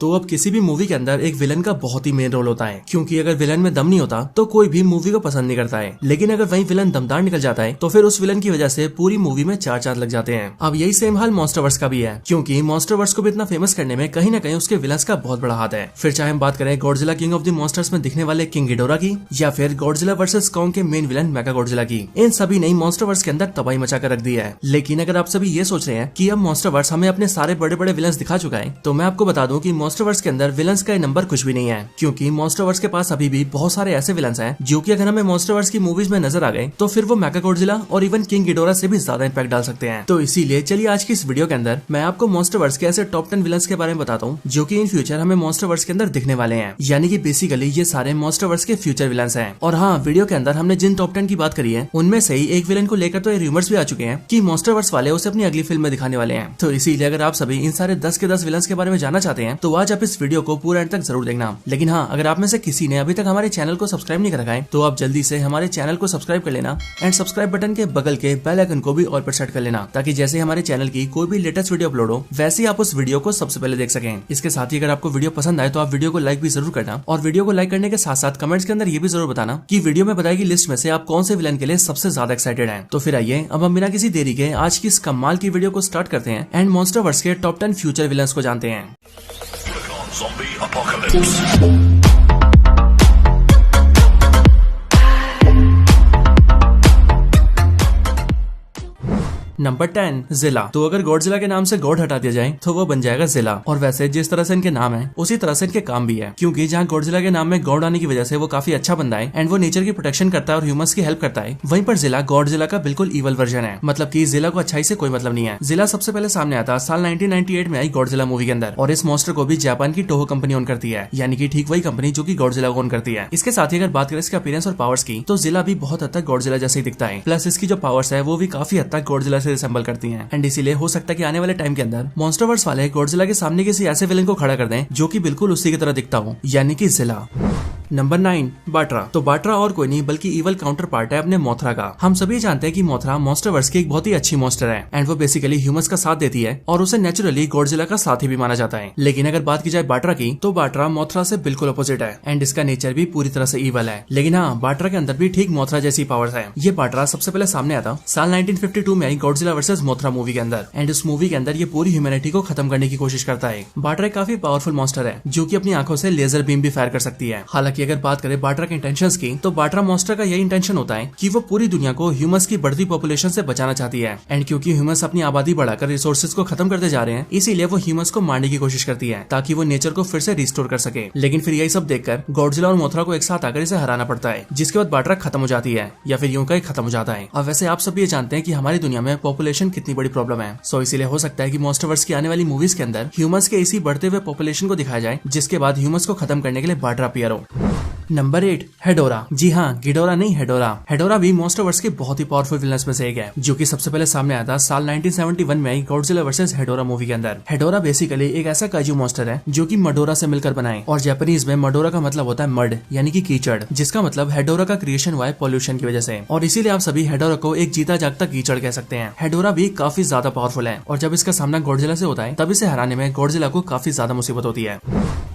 तो अब किसी भी मूवी के अंदर एक विलन का बहुत ही मेन रोल होता है, क्योंकि अगर विलन में दम नहीं होता तो कोई भी मूवी को पसंद नहीं करता है। लेकिन अगर वही विलन दमदार निकल जाता है तो फिर उस विलन की वजह से पूरी मूवी में चार चांद लग जाते हैं। अब यही सेम हाल मॉन्स्टरवर्स का भी है, क्योंकि मॉन्स्टरवर्स को भी इतना फेमस करने में कहीं ना कहीं उसके विलन्स का बहुत बड़ा हाथ है। फिर चाहे हम बात करें Godzilla king of the monsters में दिखने वाले किंग गिडोरा की, या फिर गॉडजिला वर्सेस कॉन्ग के मेन विलन मेगागॉडजिला की, इन सभी ने मॉन्स्टरवर्स के अंदर तबाही मचा कर रख दी है। लेकिन अगर आप सभी ये सोच रहे हैं कि अब मॉन्स्टरवर्स हमें अपने सारे बड़े बड़े विलन्स दिखा चुका है, तो मैं आपको बता दूं कि मॉन्स्टरवर्स के अंदर विलन्स का नंबर कुछ भी नहीं है, क्योंकि मॉन्स्टरवर्स के पास अभी भी बहुत सारे ऐसे विलन्स हैं जो कि अगर हमें मॉन्स्टरवर्स की मूवीज में नजर आ गए तो फिर वो मेगागॉडजिला और इवन किंग गिडोरा से भी ज्यादा इंपैक्ट डाल सकते हैं। तो इसीलिए चलिए आज की इस वीडियो के अंदर मैं आपको मॉन्स्टरवर्स के ऐसे टॉप 10 विलन्स के बारे में बताता हूँ जो कि इन फ्यूचर हमें मॉन्स्टरवर्स के अंदर दिखने वाले हैं। यानी कि बेसिकली ये सारे मॉन्स्टरवर्स के फ्यूचर विलन्स हैं। और हाँ, वीडियो के अंदर हमने जिन टॉप 10 की बात करी है उनमें से ही एक विलन को लेकर तो ये रूमर्स भी आ चुके हैं कि मॉन्स्टरवर्स वाले उसे अपनी अगली फिल्म में दिखाने वाले हैं। तो इसीलिए अगर आप सभी इन सारे 10 के 10 विलन्स के बारे में जानना चाहते हैं तो आज आप इस वीडियो को पूरा एंड तक जरूर देखना। लेकिन हाँ, अगर आप में से किसी ने अभी तक हमारे चैनल को सब्सक्राइब नहीं कर रखा है तो आप जल्दी से हमारे चैनल को सब्सक्राइब कर लेना एंड सब्सक्राइब बटन के बगल के बेल आइकन को भी ऑल पर सेट कर लेना, ताकि जैसे हमारे चैनल की कोई भी लेटेस्ट वीडियो अपलोड हो वैसे ही आप उस वीडियो को सबसे पहले देख सकें। इसके साथ ही अगर आपको वीडियो पसंद आए तो आप वीडियो को लाइक भी जरूर करना, और वीडियो को लाइक करने के साथ साथ कमेंट्स के अंदर ये भी जरूर बताना कि वीडियो में बताई गई लिस्ट में से आप कौन से विलन के लिए सबसे ज्यादा एक्साइटेड हैं। तो फिर आइए अब हम बिना किसी देरी के आज की इस कमाल की वीडियो को स्टार्ट करते हैं एंड मॉन्स्टरवर्स के टॉप 10 फ्यूचर विलन्स को जानते हैं। नंबर 10 जिला। तो अगर गॉडजिला के नाम से गॉड हटा दिया जाए तो वो बन जाएगा जिला। और वैसे जिस तरह से इनके नाम है उसी तरह से इनके काम भी है, क्योंकि जहाँ गॉडजिला के नाम में गॉड आने की वजह से वो काफी अच्छा बंदा है एंड वो नेचर की प्रोटेक्शन करता है और ह्यूमंस की हेल्प करता है, वहीं पर जिला गॉडजिला का बिल्कुल इवल वर्जन है। मतलब कि जिला को अच्छाई से कोई मतलब नहीं है। जिला सबसे पहले सामने आता साल 1998 में आई गॉडजिला मूवी के अंदर, और इस मॉन्स्टर को भी जापान की टोहो कंपनी ओन करती है, यानी कि ठीक वही कंपनी जो की गॉडजिला को ओन करती है। इसके साथ ही अगर बात करें इसके अपीयरेंस और पावर्स की तो जिला भी बहुत हद तक गॉडजिला जैसे ही दिखता है, प्लस इसकी जो पावर्स है वो भी काफी हद तक गॉडजिला से रिसेंबल करती है। एंड इसीलिए हो सकता है कि आने वाले टाइम के अंदर मॉन्स्टरवर्स वाले गॉडजिला के सामने किसी ऐसे विलन को खड़ा कर दें जो कि बिल्कुल उसी की तरह दिखता हो, यानी कि जिला। नंबर 9 बाट्रा। तो बाट्रा और कोई नहीं बल्कि इवल काउंटर पार्ट है अपने मोथरा का। हम सभी जानते हैं कि मोथरा मॉन्स्टरवर्स की एक बहुत ही अच्छी मॉन्स्टर है एंड वो बेसिकली ह्यूमंस का साथ देती है और उसे नेचुरली गॉडजिला का साथी भी माना जाता है। लेकिन अगर बात की जाए बाट्रा की तो बाट्रा मोथरा से बिल्कुल अपोजिट है एंड इसका नेचर भी पूरी तरह से इवल है। लेकिन हाँ, बाट्रा के अंदर भी ठीक मोथरा जैसी पावर्स है। ये बाट्रा सबसे पहले सामने आता साल 1952 में आई गॉडजिला वर्सेस मोथरा मूवी के अंदर, एंड इस मूवी के अंदर ये पूरी ह्यूमैनिटी को खत्म करने की कोशिश करता है। बाट्रा काफी पावरफुल मॉन्स्टर है जो की अपनी आंखों से लेजर बीम भी फायर कर सकती है। हालांकि अगर बात करें बाट्रा के इंटेंशंस की तो बाट्रा मॉन्स्टर का यही इंटेंशन होता है कि वो पूरी दुनिया को ह्यूमंस की बढ़ती पॉपुलेशन से बचाना चाहती है। एंड क्योंकि ह्यूमंस अपनी आबादी बढ़ाकर रिसोर्सेज को खत्म करते जा रहे हैं, इसीलिए वो ह्यूमंस को मारने की कोशिश करती है ताकि वो नेचर को फिर से रिस्टोर कर सके। लेकिन फिर यही सब देखकर गॉडजिला और मोथरा को एक साथ आकर इसे हराना पड़ता है, जिसके बाद बाट्रा खत्म हो जाती है या फिर यूं का खत्म हो जाता है। अब वैसे आप सब ये जानते हैं कि हमारी दुनिया में पॉपुलेशन कितनी बड़ी प्रॉब्लम है, सो इसीलिए हो सकता है कि मॉन्स्टरवर्स की आने वाली मूवीज के अंदर ह्यूमंस के इसी बढ़ते हुए पॉपुलेशन को दिखाया जाए, जिसके बाद ह्यूमंस को खत्म करने के लिए बाट्रा अपीयर हो। Number 8 Hedorah. जी हाँ, गिडोरा नहीं हेडोरा। हेडोरा भी मॉन्स्टरवर्स के बहुत ही पावरफुल विलन्स में से एक है, जो कि सबसे पहले सामने आया था साल 1971 में आई गॉडजिला वर्सेस हेडोरा मूवी के अंदर। हेडोरा बेसिकली एक ऐसा काजू मॉन्स्टर है जो कि मडोरा से मिलकर बनाए, और जापानीज में मडोरा का मतलब होता है मड, यानी कि कीचड़, जिसका मतलब हेडोरा का क्रिएशन हुआ है पॉल्यूशन की वजह से, और इसीलिए आप सभी हेडोरा को एक जीता जागता कीचड़ कह सकते हैं। हेडोरा भी काफी ज्यादा पावरफुल है, और जब इसका सामना गॉडजिला से होता है तब इसे हराने में गॉडजिला को काफी ज्यादा मुसीबत होती है।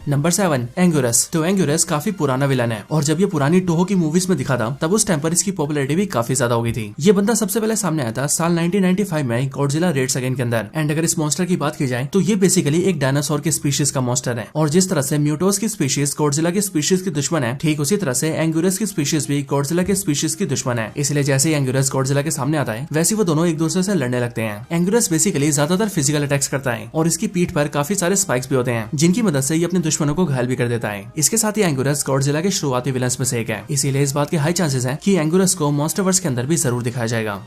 नंबर 7 एंगुरस। तो एंगुरस काफी पुराना विलन है, और जब ये पुरानी टोहो की मूवीज में दिखा था तब उस टाइम पर इसकी पॉपुलैरिटी भी काफी ज्यादा हो गई थी। ये बंदा सबसे पहले सामने आया था साल 1995 में गॉडजिला रेड्स अगेन के अंदर। एंड अगर इस मॉन्स्टर की बात की जाए तो ये बेसिकली एक डायनासोर की स्पीशीज का मॉन्स्टर है, और जिस तरह से म्यूटोस की स्पीशीज गॉडजिला की स्पीशीज की दुश्मन है, ठीक उसी तरह से एंगुरस की स्पीशीज भी गॉडजिला की स्पीशीज की दुश्मन है। इसलिए जैसे ही एंगुरस गॉडजिला के सामने आता है वैसे वो दोनों एक दूसरे से लड़ने लगते हैं। एंगुरस बेसिकली ज्यादातर फिजिकल अटैक्स करता है, और इसकी पीठ पर काफी सारे स्पाइक्स भी होते हैं जिनकी मदद से ये अपने दुश्मनों को घायल भी कर देता है। इसके साथ ही एंगुरस गॉडजिला के शुरुआती विलन्स में से एक है, इसीलिए इस बात के हाई चांसेस हैं कि एंगुरस को मॉन्स्टरवर्स के अंदर भी जरूर दिखाया जाएगा।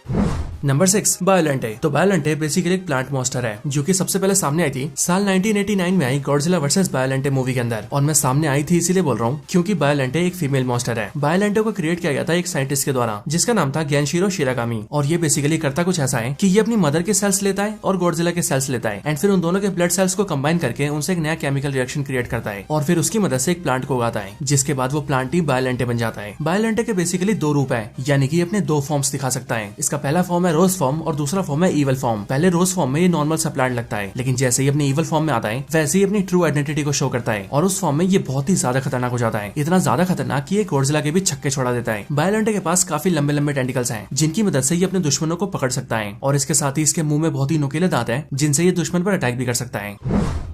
नंबर 6 बायोलेंटे। तो बायोलेंटे बेसिकली एक प्लांट मॉन्स्टर है जो कि सबसे पहले सामने आई थी साल 1989 में आई गॉडजिला वर्सेस बायोलेंटे मूवी के अंदर, और मैं सामने आई थी इसीलिए बोल रहा हूँ क्योंकि बायोलेंटे एक फीमेल मॉन्स्टर है। बायोलेंटे को क्रिएट किया गया था एक साइंटिस्ट के द्वारा जिसका नाम था गेनशिरो शिराकामी, और ये बेसिकली करता कुछ ऐसा है कि ये अपनी मदर के सेल्स लेता है और गॉडजिला के सेल्स लेता है, एंड फिर उन दोनों के ब्लड सेल्स को कंबाइन करके उनसे एक नया केमिकल रिएक्शन क्रिएट करता है, और फिर उसकी मदद से एक प्लांट को उगाता है, जिसके बाद वो प्लांट ही बायोलेंटे बन जाता है। बायोलेंटे के बेसिकली दो रूप है, यानी कि अपने दो फॉर्म्स दिखा सकता है। इसका पहला फॉर्म है रोज फॉर्म और दूसरा फॉर्म है इवल फॉर्म। पहले रोज फॉर्म में ये नॉर्मल सा प्लांट लगता है, लेकिन जैसे ही अपने इवल फॉर्म में आता है वैसे ही अपनी ट्रू आइडेंटिटी को शो करता है और उस फॉर्म में ये बहुत ही ज्यादा खतरनाक हो जाता है। इतना ज्यादा खतरनाक कि ये गॉडजिला के भी छक्के छोड़ा देता है। बायोलेंटे के पास काफी लंबे लंबे टेंटिकल्स हैं जिनकी मदद से ये अपने दुश्मनों को पकड़ सकता है और इसके साथ ही इसके मुंह में बहुत ही नुकीले दांत हैं जिनसे ये दुश्मन पर अटैक भी कर सकता है।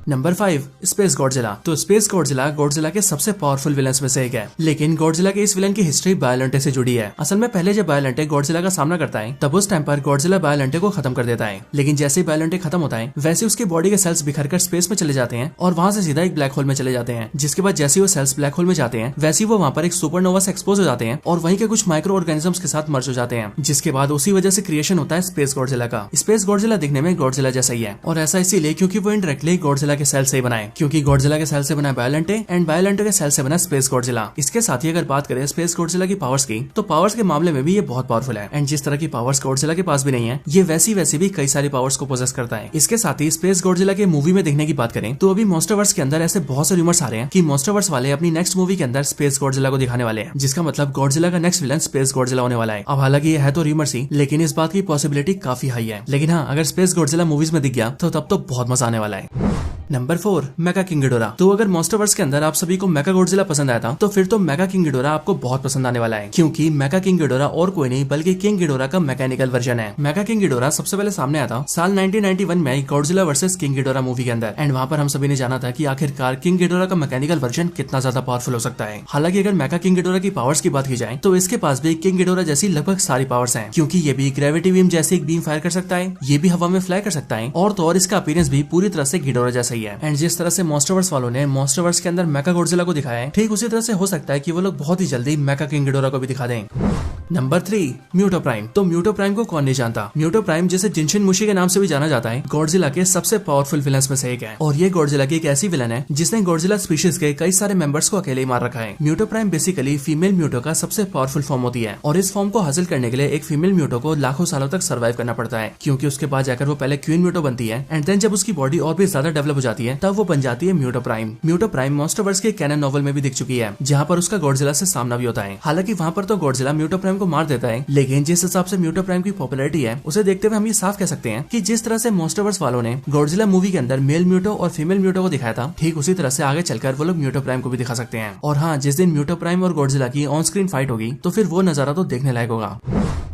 Number 5 space Godzilla. तो स्पेस गॉडजिला गॉडजिला के सबसे पावरफुल विलन्स में से एक है, लेकिन गॉडजिला के इस विलन की हिस्ट्री बायोलेंटे से जुड़ी है। असल में पहले जब बायोलेंटे गॉडजिला का सामना करता है तब उस टाइम पर गॉडजिला बायोलेंटे को खत्म कर देता है, लेकिन जैसे ही बायोलेंटे खत्म होता है वैसे उसकी बॉडी के सेल्स बिखरकर स्पेस में चले जाते हैं और वहां से सीधा एक ब्लैक होल में चले जाते हैं। जिसके बाद जैसे वो सेल्स ब्लैक होल में जाते हैं वैसे वो वहां पर एक सुपरनोवा से एक्सपोज हो जाते हैं और वहीं के कुछ माइक्रो ऑर्गेनिजम्स के साथ मर्ज हो जाते हैं, जिसके बाद उसी वजह से क्रिएशन होता है स्पेस गॉडजिला का। स्पेस गॉडजिला दिखने में गॉडजिला जैसा ही है और ऐसा इसीलिए क्योंकि वो इनडायरेक्टली गॉडजिला के सेल से ही बना है, क्योंकि गॉडजिला के सेल से बना बायोलेंटे एंड बायोलेंटे के सेल से बना स्पेस गॉडजिला। इसके साथ ही अगर बात करें स्पेस गॉडजिला की पावर्स की, तो पावर्स के मामले में भी ये बहुत पावरफुल है एंड जिस तरह की पावर्स गॉडजिला के पास भी नहीं है, ये वैसी भी कई सारी पावर्स को पोजेस करता है। इसके साथ ही स्पेस गॉडजिला के मूवी में देखने की बात करें तो अभी मॉन्स्टरवर्स के अंदर ऐसे बहुत से रूमर्स आ रहे हैं कि मॉन्स्टरवर्स वाले अपनी नेक्स्ट मूवी के अंदर स्पेस गॉडजिला को दिखाने वाले हैं, जिसका मतलब गॉडजिला का नेक्स्ट विलन स्पेस गॉडजिला होने वाला है। अब हालांकि ये है तो रूमर्स ही, लेकिन इस बात की पॉसिबिलिटी काफी हाई है। लेकिन हाँ, अगर स्पेस गॉडजिला मूवीज में दिख गया तो तब तो बहुत मजा आने वाला है। Number 4 mega king Ghidorah. तो अगर मॉन्स्टरवर्स के अंदर आप सभी को मेगा गॉडजिला पसंद आया था तो फिर तो मेगा किंग गिडोरा आपको बहुत पसंद आने वाला है, क्योंकि मेगा किंग गिडोरा और कोई नहीं बल्कि किंग गिडोरा का मैकेनिकल वर्जन है। मेगा किंग गिडोरा सबसे पहले सामने आया था साल 1991 में Godzilla versus king Ghidorah movie के अंदर एंड वहां पर हम सभी ने जाना था कि आखिरकार किंग गिडोरा का मैकेनिकल वर्जन कितना ज्यादा पावरफुल हो सकता है। हालांकि अगर मेगा किंग गिडोरा की पावर्स की बात की जाए तो इसके पास भी किंग गिडोरा जैसी लगभग सारी पावर्स हैं, क्योंकि ये भी ग्रेविटी बीम जैसी एक बीम फायर कर सकता है, ये भी हवा में फ्लाई कर सकता है और तो और इसका अपीयरेंस भी पूरी तरह से गिडोरा जैसा ही है। एंड जिस तरह से मॉन्स्टरवर्स वालों ने मॉन्स्टरवर्स के अंदर मेगा गॉडजिला को दिखाया है, ठीक उसी तरह से हो सकता है कि वो लोग बहुत ही जल्दी मेगा किंग गिडोरा को भी दिखा दें। Number 3 Muto Prime. तो म्यूटो प्राइम को कौन नहीं जानता। म्यूटो प्राइम जिसे जिनशिन मुशी के नाम से भी जाना जाता है, गॉडजिला के सबसे पावरफुल विलन्स में से एक है और ये गॉडजिला की एक ऐसी विलन है जिसने गॉडजिला स्पीशीज के कई सारे मेंबर्स को अकेले ही मार रखा है। म्यूटो प्राइम बेसिकली फीमेल म्यूटो का सबसे पावरफुल फॉर्म होती है और इस फॉर्म को हासिल करने के लिए एक फीमेल म्यूटो को लाखों सालों तक सर्वाइव करना पड़ता है, क्योंकि उसके बाद जाकर वो पहले क्वीन म्यूटो बनती है एंड देन जब उसकी बॉडी और भी ज्यादा डेवलप हो जाती है तब वो बन जाती है म्यूटो प्राइम। म्यूटो प्राइम मॉन्स्टरवर्स के कैनन नॉवल में भी दिख चुकी है, जहाँ पर उसका गॉडजिला से सामना भी होता है। हालांकि वहाँ पर तो गॉडजिला म्यूटो प्राइम को मार देता है, लेकिन जिस हिसाब से म्यूटो प्राइम की पॉपुलैरिटी है उसे देखते हुए हम ये साफ कह सकते हैं कि जिस तरह से मॉन्स्टरवर्स वालों ने गॉडजिला मूवी के अंदर मेल म्यूटो और फीमेल म्यूटो को दिखाया था, ठीक उसी तरह से आगे चलकर वो लोग म्यूटो प्राइम को भी दिखा सकते हैं। और हाँ, जिस दिन म्यूटो प्राइम और गॉडजिला की ऑन स्क्रीन फाइट होगी तो फिर वो नजारा तो देखने लायक होगा।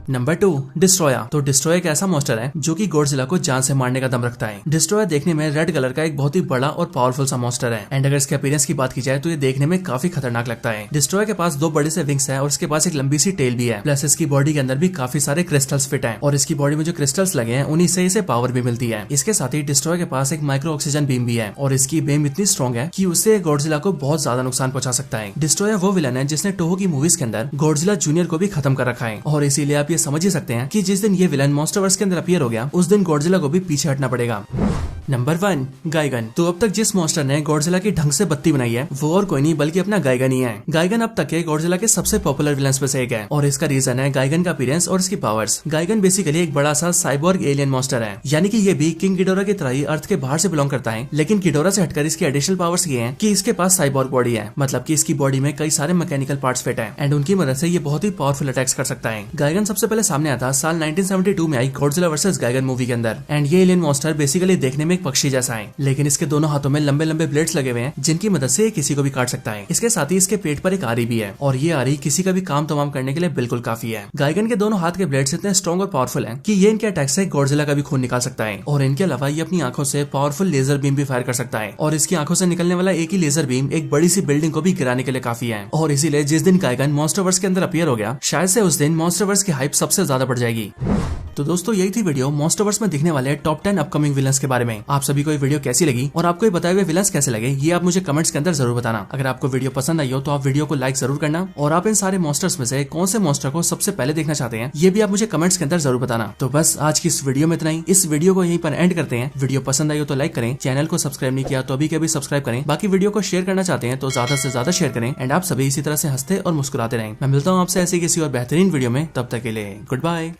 नंबर 2 डिस्ट्रॉया। तो डिस्ट्रॉया एक ऐसा मॉन्स्टर है जो कि गॉडजिला को जान से मारने का दम रखता है। डिस्ट्रॉया देखने में रेड कलर का एक बहुत ही बड़ा और पावरफुल सा मॉन्स्टर है एंड अगर इसके अपीयरेंस की बात की जाए तो ये देखने में काफी खतरनाक लगता है। डिस्ट्रॉया के पास 2 बड़े से विंग्स है और इसके पास एक लंबी सी टेल भी है, प्लस इसकी बॉडी के अंदर भी काफी सारे क्रिस्टल्स फिट हैं और इसकी बॉडी में जो क्रिस्टल्स लगे हैं उन्हीं से इसे पावर भी मिलती है। इसके साथ ही डिस्ट्रॉया के पास एक माइक्रो ऑक्सीजन बीम भी है और इसकी बीम इतनी स्ट्रॉन्ग है कि उससे गॉडजिला को बहुत ज्यादा नुकसान पहुंचा सकता है। डिस्ट्रॉया वो विलन है जिसने टोहो की मूवीज के अंदर गॉडजिला जूनियर को भी खत्म कर रखा है और इसीलिए आप ये समझ ही सकते हैं कि जिस दिन ये विलन मॉन्स्टरवर्स के अंदर अपीयर हो गया उस दिन गॉडजिला को भी पीछे हटना पड़ेगा। नंबर 1 गाइगन। तो अब तक जिस मॉन्स्टर ने गॉडजिला की ढंग से बत्ती बनाई है वो और कोई नहीं बल्कि अपना गाइगन ही है। गाइगन अब तक के गॉडजिला के सबसे पॉपुलर विलन्स में से एक है और इसका रीजन है गाइगन का अपीयरेंस और इसकी पावर्स। गाइगन बेसिकली एक बड़ा सा साइबोर्ग एलियन मॉन्स्टर है, यानी कि ये भी किंग गिडोरा की तरह ही अर्थ के बाहर से बिलोंग करता है, लेकिन गिडोरा से हटकर इसकी एडिशनल पावर्स ये हैं कि इसके पास साइबोर्ग बॉडी है, मतलब कि इसकी बॉडी में कई सारे मैकेनिकल पार्ट्स फिट हैं एंड उनकी मदद से ये बहुत ही पावरफुल अटैक्स कर सकता है। गाइगन सबसे पहले सामने आया था साल 1972 में आई गॉडजिला वर्सेस गाइगन मूवी के अंदर एंड ये एलियन मॉन्स्टर बेसिकली देखने में एक पक्षी जैसा है, लेकिन इसके दोनों हाथों में लंबे लंबे ब्लेड्स लगे हुए हैं जिनकी मदद से किसी को भी काट सकता है। इसके साथ ही इसके पेट पर एक आरी भी है और ये आरी किसी का भी काम तमाम करने के लिए बिल्कुल काफी है। गाइगन के दोनों हाथ के ब्लेड्स इतने स्ट्रॉन्ग और पावरफुल हैं कि ये इनके अटैक से गॉडजिला का भी खून निकाल सकता है और इनके अलावा ये अपनी आंखों से पावरफुल लेजर बीम भी फायर कर सकता है और इसकी आंखों से निकलने वाला एक ही लेजर बीम एक बड़ी सी बिल्डिंग को भी गिराने के लिए काफी है। और इसीलिए जिस दिन गाइगन मॉन्स्टरवर्स के अंदर अपीयर हो गया, शायद से उस दिन मॉन्स्टरवर्स की हाइप सबसे ज्यादा बढ़ जाएगी। तो दोस्तों यही थी वीडियो मॉन्स्टरवर्स में दिखने वाले टॉप 10 अपकमिंग विलन्स के बारे में। आप सभी को ये वीडियो कैसी लगी और आपको ये बताए हुए विलन्स कैसे लगे ये आप मुझे कमेंट्स के अंदर जरूर बताना। अगर आपको वीडियो पसंद आई हो तो आप वीडियो को लाइक जरूर करना और आप इन सारे मॉन्स्टर्स में से कौन से मॉन्स्टर को सबसे पहले देखना चाहते हैं ये भी आप मुझे कमेंट्स के अंदर जरूर बताना। तो बस आज की इस वीडियो में इतना ही। इस वीडियो को यहीं पर एंड करते हैं। वीडियो पसंद आई हो तो लाइक करें, चैनल को सब्सक्राइब नहीं किया तो अभी के अभी सब्सक्राइब करें। बाकी वीडियो को शेयर करना चाहते हैं तो ज्यादा से ज्यादा शेयर करें एंड आप सभी इसी तरह से हंसते और मुस्कुराते रहें। मैं मिलता हूँ आपसे ऐसी किसी और बेहतरीन वीडियो में, तब तक के लिए गुड बाय।